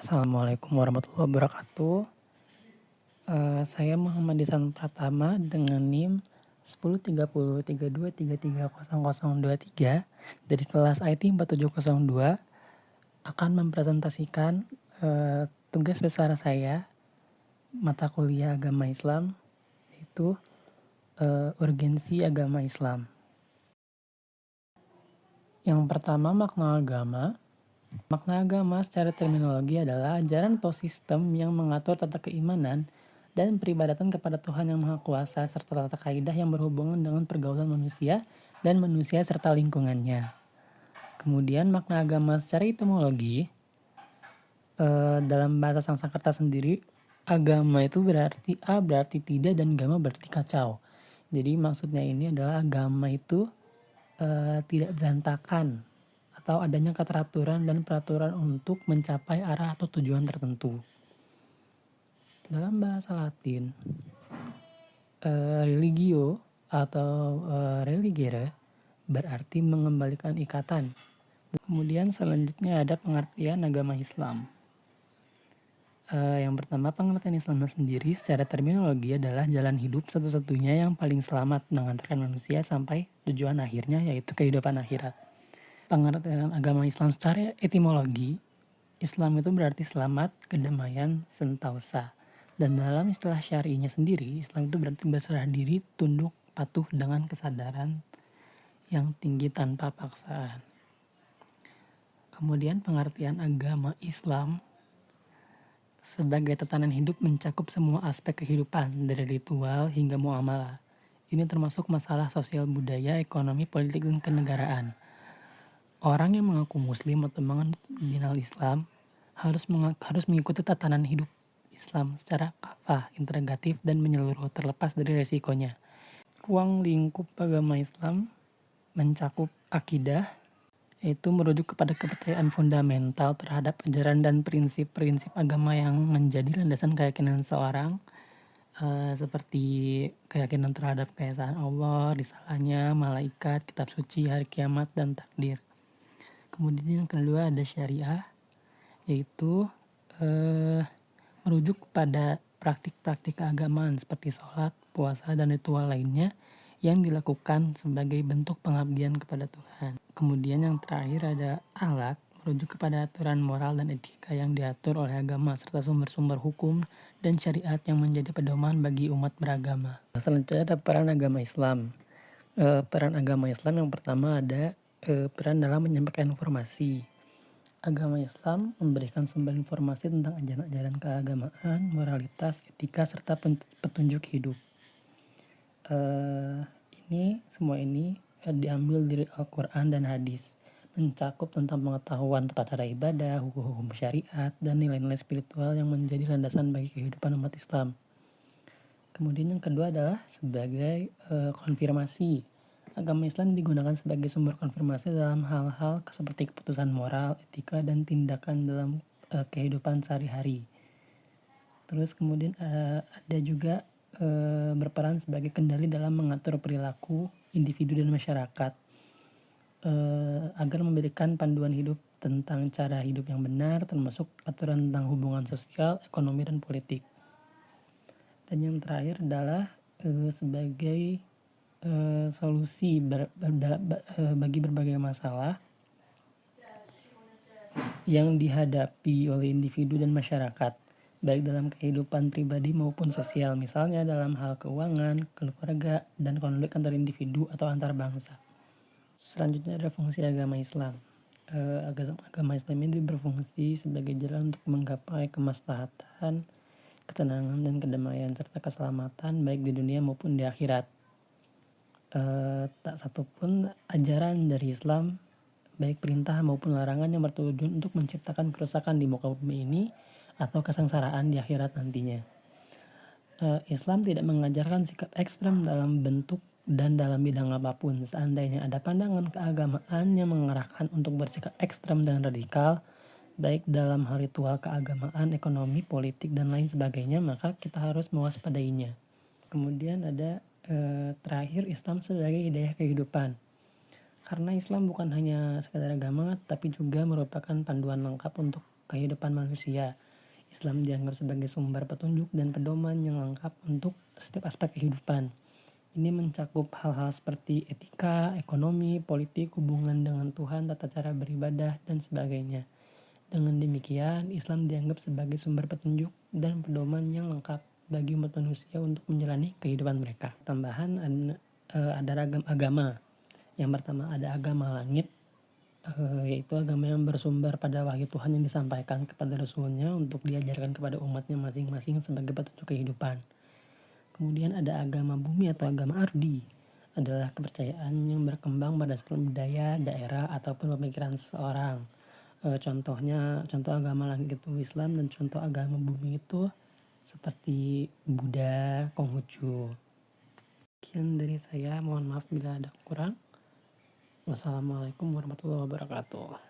Assalamualaikum warahmatullahi wabarakatuh. Saya Muhammad Ihsan Pratama dengan NIM 103032330023 dari kelas IT 4702 akan mempresentasikan tugas besar saya mata kuliah agama Islam, yaitu urgensi agama Islam. Yang pertama, makna agama. Makna agama secara terminologi adalah ajaran atau sistem yang mengatur tata keimanan dan peribadatan kepada Tuhan Yang Maha Kuasa serta tata kaidah yang berhubungan dengan pergaulan manusia dan manusia serta lingkungannya. Kemudian makna agama secara etimologi, dalam bahasa Sanskerta sendiri, agama itu berarti berarti tidak dan gama berarti kacau. Jadi maksudnya ini adalah agama itu tidak berantakan, atau adanya keteraturan dan peraturan untuk mencapai arah atau tujuan tertentu. Dalam bahasa Latin, religio atau religere berarti mengembalikan ikatan. Kemudian selanjutnya ada pengertian agama Islam. Yang pertama, pengertian Islam sendiri secara terminologi adalah jalan hidup satu-satunya yang paling selamat mengantarkan manusia sampai tujuan akhirnya, yaitu kehidupan akhirat. Pengertian agama Islam secara etimologi, Islam itu berarti selamat, kedamaian, sentosa. Dan dalam istilah syar'inya sendiri, Islam itu berarti berserah diri, tunduk, patuh dengan kesadaran yang tinggi tanpa paksaan. Kemudian pengertian agama Islam sebagai tatanan hidup mencakup semua aspek kehidupan, dari ritual hingga muamalah. Ini termasuk masalah sosial budaya, ekonomi, politik, dan kenegaraan. Orang yang mengaku muslim atau menganut dinal Islam harus mengikuti tatanan hidup Islam secara kafah, integratif, dan menyeluruh terlepas dari resikonya. Ruang lingkup agama Islam mencakup akidah, yaitu merujuk kepada kepercayaan fundamental terhadap ajaran dan prinsip-prinsip agama yang menjadi landasan keyakinan seorang, seperti keyakinan terhadap keesaan Allah, risalahnya, malaikat, kitab suci, hari kiamat, dan takdir. Kemudian yang kedua ada syariah, yaitu merujuk kepada praktik-praktik keagamaan seperti sholat, puasa, dan ritual lainnya yang dilakukan sebagai bentuk pengabdian kepada Tuhan. Kemudian yang terakhir ada akhlak, merujuk kepada aturan moral dan etika yang diatur oleh agama serta sumber-sumber hukum dan syariat yang menjadi pedoman bagi umat beragama. Selanjutnya ada peran agama Islam. Peran agama Islam yang pertama ada peran dalam menyampaikan informasi. Agama Islam memberikan sumber informasi tentang ajaran-ajaran keagamaan, moralitas, etika, serta petunjuk hidup. Semua ini diambil dari Al-Quran dan hadis, mencakup tentang pengetahuan tata cara ibadah, hukum-hukum syariat, dan nilai-nilai spiritual yang menjadi landasan bagi kehidupan umat Islam. Kemudian yang kedua adalah sebagai konfirmasi. Agama Islam digunakan sebagai sumber konfirmasi dalam hal-hal seperti keputusan moral, etika, dan tindakan dalam kehidupan sehari-hari. Terus kemudian ada juga berperan sebagai kendali dalam mengatur perilaku individu dan masyarakat, agar memberikan panduan hidup tentang cara hidup yang benar, termasuk aturan tentang hubungan sosial, ekonomi, dan politik. Dan yang terakhir adalah sebagai solusi bagi berbagai masalah yang dihadapi oleh individu dan masyarakat, baik dalam kehidupan pribadi maupun sosial, misalnya dalam hal keuangan, keluarga, dan konflik antar individu atau antar bangsa. Selanjutnya ada fungsi agama Islam. Agama Islam ini berfungsi sebagai jalan untuk menggapai kemaslahatan, ketenangan, dan kedamaian serta keselamatan baik di dunia maupun di akhirat. Tak satupun ajaran dari Islam, baik perintah maupun larangan, yang bertujuan untuk menciptakan kerusakan di muka bumi ini atau kesengsaraan di akhirat nantinya. Islam tidak mengajarkan sikap ekstrem dalam bentuk dan dalam bidang apapun. Seandainya ada pandangan keagamaan yang mengarahkan untuk bersikap ekstrem dan radikal, baik dalam hal ritual keagamaan, ekonomi, politik, dan lain sebagainya, maka kita harus mewaspadainya. Kemudian ada terakhir, Islam sebagai hidayah kehidupan. Karena Islam bukan hanya sekadar agama, tapi juga merupakan panduan lengkap untuk kehidupan manusia. Islam dianggap sebagai sumber petunjuk dan pedoman yang lengkap untuk setiap aspek kehidupan. Ini mencakup hal-hal seperti etika, ekonomi, politik, hubungan dengan Tuhan, tata cara beribadah, dan sebagainya. Dengan demikian, Islam dianggap sebagai sumber petunjuk dan pedoman yang lengkap bagi umat manusia untuk menjalani kehidupan mereka. Tambahan ada ragam agama. Yang pertama ada agama langit, yaitu agama yang bersumber pada wahyu Tuhan yang disampaikan kepada Rasulnya untuk diajarkan kepada umatnya masing-masing sebagai petunjuk kehidupan. Kemudian ada agama bumi atau agama ardi, adalah kepercayaan yang berkembang berdasarkan budaya, daerah, ataupun pemikiran seseorang. Contoh agama langit itu Islam, dan contoh agama bumi itu seperti Buddha, Konghucu. Sekian dari saya, mohon maaf bila ada kurang. Wassalamualaikum warahmatullahi wabarakatuh.